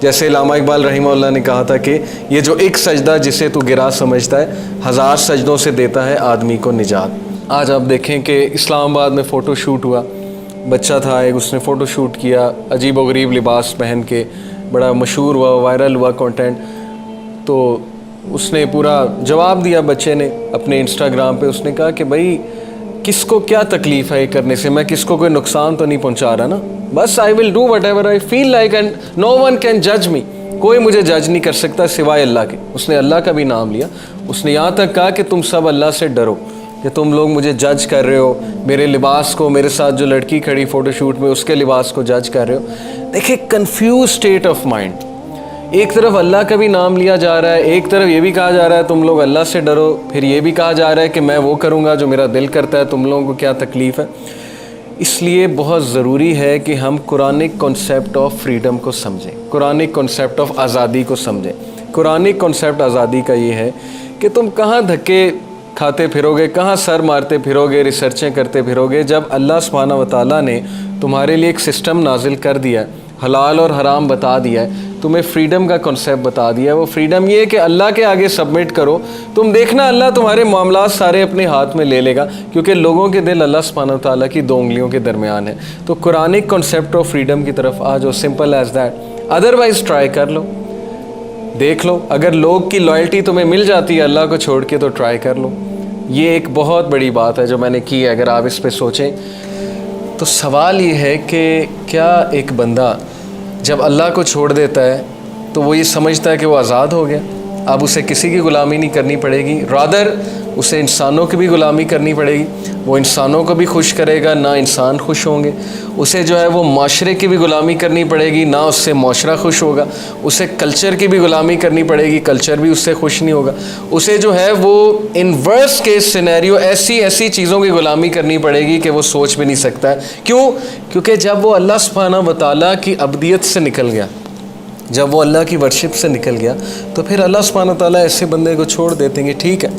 جیسے علامہ اقبال رحمہ اللہ نے کہا تھا کہ یہ جو ایک سجدہ جسے تو گرا سمجھتا ہے 1000 سجدوں سے دیتا ہے آدمی کو نجات۔ آج آپ دیکھیں کہ اسلام آباد میں فوٹو شوٹ ہوا، بچہ تھا ایک، اس نے فوٹو شوٹ کیا عجیب و غریب لباس پہن کے، بڑا مشہور ہوا، وائرل ہوا کنٹینٹ، تو اس نے پورا جواب دیا بچے نے اپنے انسٹاگرام پہ۔ اس نے کہا کہ بھائی کس کو کیا تکلیف ہے یہ کرنے سے، میں کس کو کوئی نقصان تو نہیں پہنچا رہا نا، بس I will do whatever I feel like and no one can judge me، کوئی مجھے جج نہیں کر سکتا سوائے اللہ کے۔ اس نے اللہ کا بھی نام لیا، اس نے یہاں تک کہا کہ تم سب اللہ سے ڈرو کہ تم لوگ مجھے جج کر رہے ہو، میرے لباس کو، میرے ساتھ جو لڑکی کھڑی فوٹو شوٹ میں اس کے لباس کو جج کر رہے ہو۔ دیکھیں کنفیوز اسٹیٹ آف مائنڈ، ایک طرف اللہ کا بھی نام لیا جا رہا ہے، ایک طرف یہ بھی کہا جا رہا ہے تم لوگ اللہ سے ڈرو، پھر یہ بھی کہا جا رہا ہے کہ میں وہ کروں گا جو میرا دل کرتا ہے، تم لوگوں کو کیا تکلیف ہے۔ اس لیے بہت ضروری ہے کہ ہم قرآنک کنسیپٹ آف فریڈم کو سمجھیں، قرآنک کنسیپٹ آف آزادی کو سمجھیں۔ قرآنک کنسیپٹ آزادی کا یہ ہے کہ تم کہاں دھکے کھاتے پھرو گے، کہاں سر مارتے پھرو گے، ریسرچیں کرتے پھرو گے، جب اللہ سبحانہ و تعالیٰ نے تمہارے لیے ایک سسٹم نازل کر دیا ہے، حلال اور حرام بتا دیا ہے، تمہیں فریڈم کا کنسیپٹ بتا دیا ہے۔ وہ فریڈم یہ ہے کہ اللہ کے آگے سبمٹ کرو، تم دیکھنا اللہ تمہارے معاملات سارے اپنے ہاتھ میں لے لے گا، کیونکہ لوگوں کے دل اللہ سبحانہ و تعالیٰ کی 2 انگلیوں کے درمیان ہے۔ تو قرآنک کنسیپٹ آف فریڈم کی طرف آ جاؤ، simple as that. Otherwise try کر لو، دیکھ لو، اگر لوگ کی لائلٹی تمہیں مل جاتی ہے اللہ کو چھوڑ کے تو ٹرائی کر لو۔ یہ ایک بہت بڑی بات ہے جو میں نے کی ہے، اگر آپ اس پہ سوچیں تو سوال یہ ہے کہ کیا ایک بندہ جب اللہ کو چھوڑ دیتا ہے تو وہ یہ سمجھتا ہے کہ وہ آزاد ہو گیا، اب اسے کسی کی غلامی نہیں کرنی پڑے گی، رادر اسے انسانوں کی بھی غلامی کرنی پڑے گی، وہ انسانوں کو بھی خوش کرے گا، نہ انسان خوش ہوں گے، اسے جو ہے وہ معاشرے کی بھی غلامی کرنی پڑے گی، نہ اس سے معاشرہ خوش ہوگا، اسے کلچر کی بھی غلامی کرنی پڑے گی، کلچر بھی اس سے خوش نہیں ہوگا، اسے جو ہے وہ ان ورسٹ کیس سینیریو ایسی چیزوں کی غلامی کرنی پڑے گی کہ وہ سوچ بھی نہیں سکتا ہے۔ کیوں؟ کیونکہ جب وہ اللہ سبحانہ و تعالیٰ کی عبدیت سے نکل گیا، جب وہ اللہ کی ورشپ سے نکل گیا، تو پھر اللہ سبحانہ تعالیٰ ایسے بندے کو چھوڑ دیتے ہیں کہ ٹھیک ہے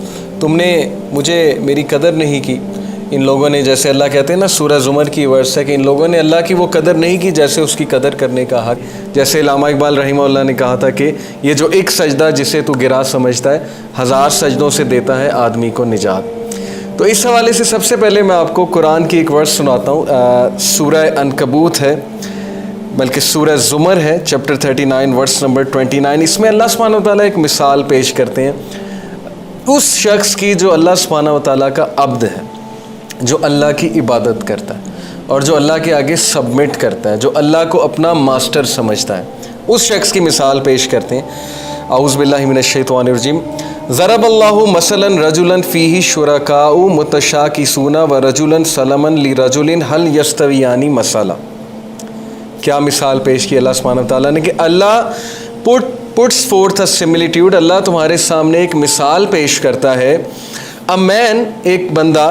تم نے مجھے میری قدر نہیں کی، ان لوگوں نے، جیسے اللہ کہتے ہیں نا سورہ زمر کی ورس ہے کہ ان لوگوں نے اللہ کی وہ قدر نہیں کی جیسے اس کی قدر کرنے کا حق۔ جیسے علامہ اقبال رحمہ اللہ نے کہا تھا کہ یہ جو ایک سجدہ جسے تو گرا سمجھتا ہے 1000 سجدوں سے دیتا ہے آدمی کو نجات۔ تو اس حوالے سے سب سے پہلے میں آپ کو قرآن کی ایک ورس سناتا ہوں، سورہ عنکبوت ہے، بلکہ سورہ زمر ہے، چیپٹر 39 ورس نمبر 29۔ اس میں اللہ سبحانہ و تعالیٰ ایک مثال پیش کرتے ہیں اس شخص کی جو اللہ سبحانہ و تعالیٰ کا عبد ہے، جو اللہ کی عبادت کرتا ہے اور جو اللہ کے آگے سبمٹ کرتا ہے، جو اللہ کو اپنا ماسٹر سمجھتا ہے، اس شخص کی مثال پیش کرتے ہیں۔ اعوذ باللہ من الشیطان الرجیم۔ ضرب اللہ مثلا رجلا فیہ شرکاء متشاکسون ورجلا سلما لرجل هل یستویان مثلا۔ کیا مثال پیش کی اللہ سبحانہ تعالیٰ نے کہ اللہ puts forth a similitude، اللہ تمہارے سامنے ایک مثال پیش کرتا ہے۔ a man، ایک بندہ،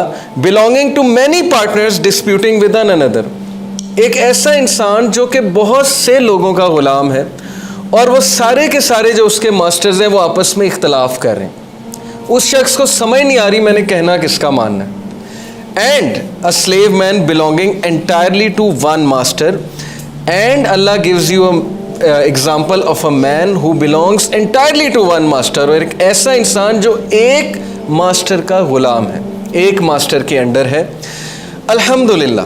belonging to many partners disputing with another، ایک ایسا انسان جو کہ بہت سے لوگوں کا غلام ہے اور وہ سارے کے سارے جو اس کے ماسٹرز ہیں وہ آپس میں اختلاف کر رہے ہیں، اس شخص کو سمجھ نہیں آ رہی میں نے کہنا کس کا ماننا ہے۔ and a slave man belonging entirely to one master، and Allah gives you an example of a man who belongs entirely to one master، اور ایک ایسا انسان جو ایک ماسٹر کا غلام ہے، ایک ماسٹر کے انڈر ہے۔ الحمدللہ،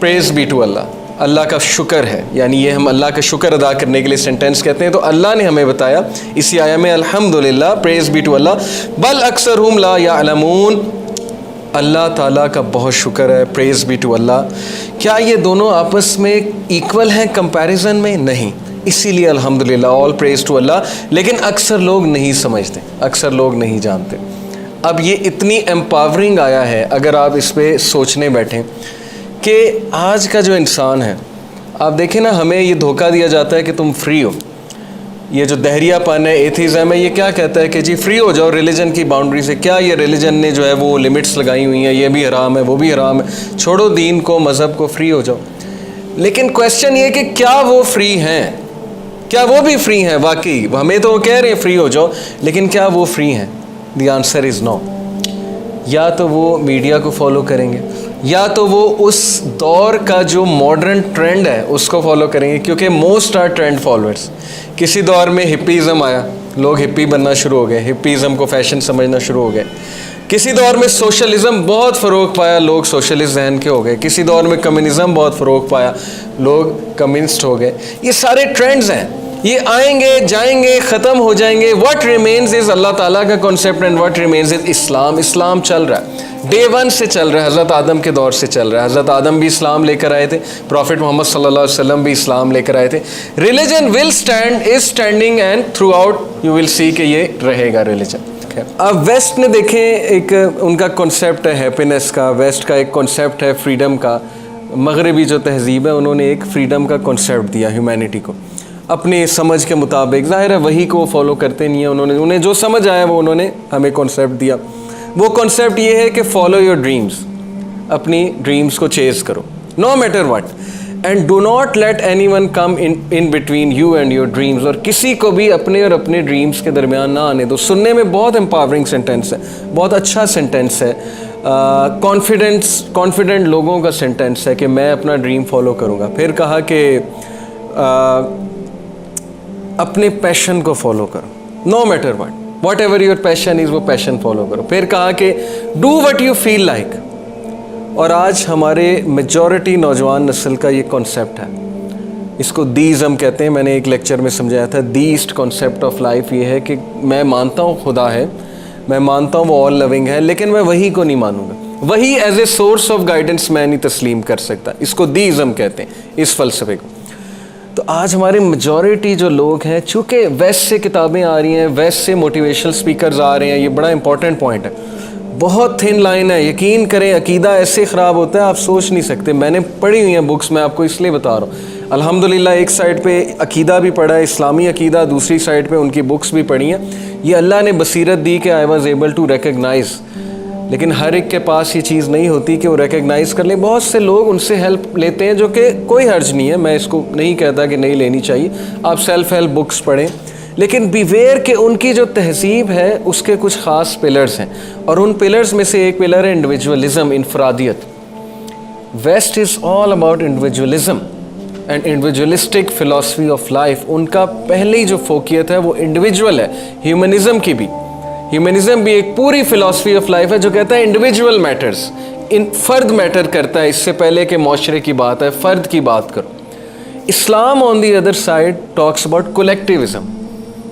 praise be to اللہ، اللہ کا شکر ہے، یعنی یہ ہم اللہ کا شکر ادا کرنے کے لیے سینٹینس کہتے ہیں، تو اللہ نے ہمیں بتایا اسی آیہ میں الحمدللہ، praise be to اللہ، بل اکثرہم لا یعلمون، اللہ تعالیٰ کا بہت شکر ہے، پریز بی ٹو اللہ۔ کیا یہ دونوں آپس میں ایکول ہیں کمپیریزن میں؟ نہیں، اسی لیے الحمدللہ، آل پریز ٹو اللہ، لیکن اکثر لوگ نہیں سمجھتے، اکثر لوگ نہیں جانتے۔ اب یہ اتنی امپاورنگ آیا ہے اگر آپ اس پہ سوچنے بیٹھیں کہ آج کا جو انسان ہے، آپ دیکھیں نا، ہمیں یہ دھوکہ دیا جاتا ہے کہ تم فری ہو، یہ جو دہریہ پن ہے، ایتھیزم ہے، یہ کیا کہتا ہے کہ جی فری ہو جاؤ ریلیجن کی باؤنڈری سے، کیا یہ ریلیجن نے جو ہے وہ لمٹس لگائی ہوئی ہیں، یہ بھی حرام ہے وہ بھی حرام ہے، چھوڑو دین کو، مذہب کو، فری ہو جاؤ۔ لیکن کویسچن یہ کہ کیا وہ فری ہیں؟ کیا وہ بھی فری ہیں واقعی؟ ہمیں تو وہ کہہ رہے ہیں فری ہو جاؤ، لیکن کیا وہ فری ہیں؟ دی آنسر از نو۔ یا تو وہ میڈیا کو فالو کریں گے، یا تو وہ اس دور کا جو ماڈرن ٹرینڈ ہے اس کو فالو کریں گے، کیونکہ موسٹ آر ٹرینڈ فالوورس. کسی دور میں ہپیزم آیا، لوگ ہپی بننا شروع ہو گئے، ہپیزم کو فیشن سمجھنا شروع ہو گئے. کسی دور میں سوشلزم بہت فروغ پایا، لوگ سوشلسٹ ذہن کے ہو گئے. کسی دور میں کمیونزم بہت فروغ پایا، لوگ کمیونسٹ ہو گئے. یہ سارے ٹرینڈز ہیں، یہ آئیں گے جائیں گے ختم ہو جائیں گے. واٹ ریمینز از اللہ تعالیٰ کا کانسیپٹ اینڈ واٹ ریمینز از اسلام. اسلام چل رہا ہے، ڈے ون سے چل رہا ہے، حضرت آدم کے دور سے چل رہا ہے. حضرت آدم بھی اسلام لے کر آئے تھے، پروفٹ محمد صلی اللہ علیہ وسلم بھی اسلام لے کر آئے تھے. Religion will stand, is standing and throughout you will see کہ یہ رہے گا ریلیجن. اب ویسٹ نے دیکھیں ایک ان کا کنسیپٹ ہے ہیپینس کا، ویسٹ کا ایک کنسیپٹ ہے فریڈم کا. مغربی جو تہذیب ہے انہوں نے ایک فریڈم کا کنسیپٹ دیا ہیومینٹی کو اپنی سمجھ کے مطابق. ظاہر ہے وہی کو وہ فالو کرتے نہیں ہیں، انہیں جو سمجھ آیا وہ انہوں نے ہمیں کنسیپٹ دیا. وہ کنسیپٹ یہ ہے کہ فالو یور ڈریمز، اپنی ڈریمز کو چیز کرو no matter what, and do not let any one come in between you and your dreams. اور کسی کو بھی اپنے اور اپنے ڈریمز کے درمیان نہ آنے دو. سننے میں بہت امپاورنگ سینٹینس ہے، بہت اچھا سینٹینس ہے، کانفیڈنٹ لوگوں کا سینٹینس ہے کہ میں اپنا ڈریم فالو کروں گا. پھر کہا کہ اپنے پیشن کو فالو کرو no matter whatever your passion is, وہ پیشن فالو کرو. پھر کہا کہ do what you feel like. اور آج ہمارے میجورٹی نوجوان نسل کا یہ کانسیپٹ ہے، اس کو دیزم کہتے ہیں. میں نے ایک لیکچر میں سمجھایا تھا دیسٹ کانسیپٹ آف لائف یہ ہے کہ میں مانتا ہوں خدا ہے، میں مانتا ہوں وہ آل لونگ ہے، لیکن میں وہی کو نہیں مانوں گا، وہی as a source of guidance میں نہیں تسلیم کر سکتا. اس کو دیزم کہتے ہیں، اس فلسفے کو. تو آج ہمارے میجورٹی جو لوگ ہیں، چونکہ ویسٹ سے کتابیں آ رہی ہیں، ویسٹ سے موٹیویشنل سپیکرز آ رہے ہیں، یہ بڑا امپورٹنٹ پوائنٹ ہے، بہت تھن لائن ہے. یقین کریں عقیدہ ایسے خراب ہوتا ہے آپ سوچ نہیں سکتے. میں نے پڑھی ہوئی ہیں بکس، میں آپ کو اس لیے بتا رہا ہوں. الحمدللہ ایک سائڈ پہ عقیدہ بھی پڑھا ہے، اسلامی عقیدہ، دوسری سائڈ پہ ان کی بکس بھی پڑھی ہیں. یہ اللہ نے بصیرت دی کہ I was able to recognise, لیکن ہر ایک کے پاس یہ چیز نہیں ہوتی کہ وہ ریکگنائز کر لیں. بہت سے لوگ ان سے ہیلپ لیتے ہیں، جو کہ کوئی حرج نہیں ہے، میں اس کو نہیں کہتا کہ نہیں لینی چاہیے. آپ سیلف ہیلپ بکس پڑھیں، لیکن بیویئر کہ ان کی جو تہذیب ہے اس کے کچھ خاص پلرز ہیں، اور ان پلرز میں سے ایک پلر ہے انڈیویجولزم، انفرادیت. West is all about individualism and individualistic philosophy of life. ان کا پہلی جو فوکیت ہے وہ انڈیویجول ہے. ہیومنزم کی بھی، ہیومنزم بھی ایک پوری فلاسفی آف لائف ہے جو کہتا ہے انڈیویجول میٹرز، فرد میٹر کرتا ہے، اس سے پہلے کہ معاشرے کی بات ہے فرد کی بات کرو. Islam on the other side talks about collectivism.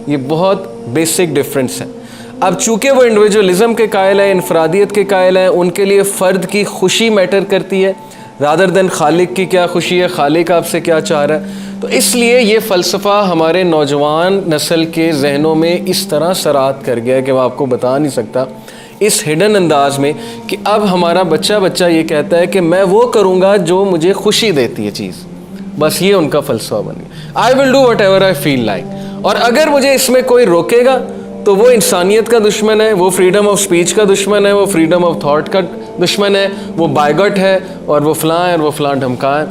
یہ بہت بیسک ڈفرینس ہے. اب چونکہ وہ انڈیویجولزم کے قائل ہے، انفرادیت کے قائل ہیں، ان کے لیے فرد کی خوشی میٹر کرتی ہے رادر دین خالق کی کیا خوشی ہے، خالق آپ سے کیا چاہ رہا ہے. تو اس لیے یہ فلسفہ ہمارے نوجوان نسل کے ذہنوں میں اس طرح سرات کر گیا ہے کہ میں آپ کو بتا نہیں سکتا، اس ہڈن انداز میں کہ اب ہمارا بچہ یہ کہتا ہے کہ میں وہ کروں گا جو مجھے خوشی دیتی ہے چیز. بس یہ ان کا فلسفہ بن گیا. I will do whatever I feel like, اور اگر مجھے اس میں کوئی روکے گا تو وہ انسانیت کا دشمن ہے، وہ فریڈم آف سپیچ کا دشمن ہے، وہ فریڈم آف تھاٹ کا دشمن ہے، وہ بائیگٹ ہے، اور وہ فلاں ہے اور وہ فلاں ڈھمکا ہے.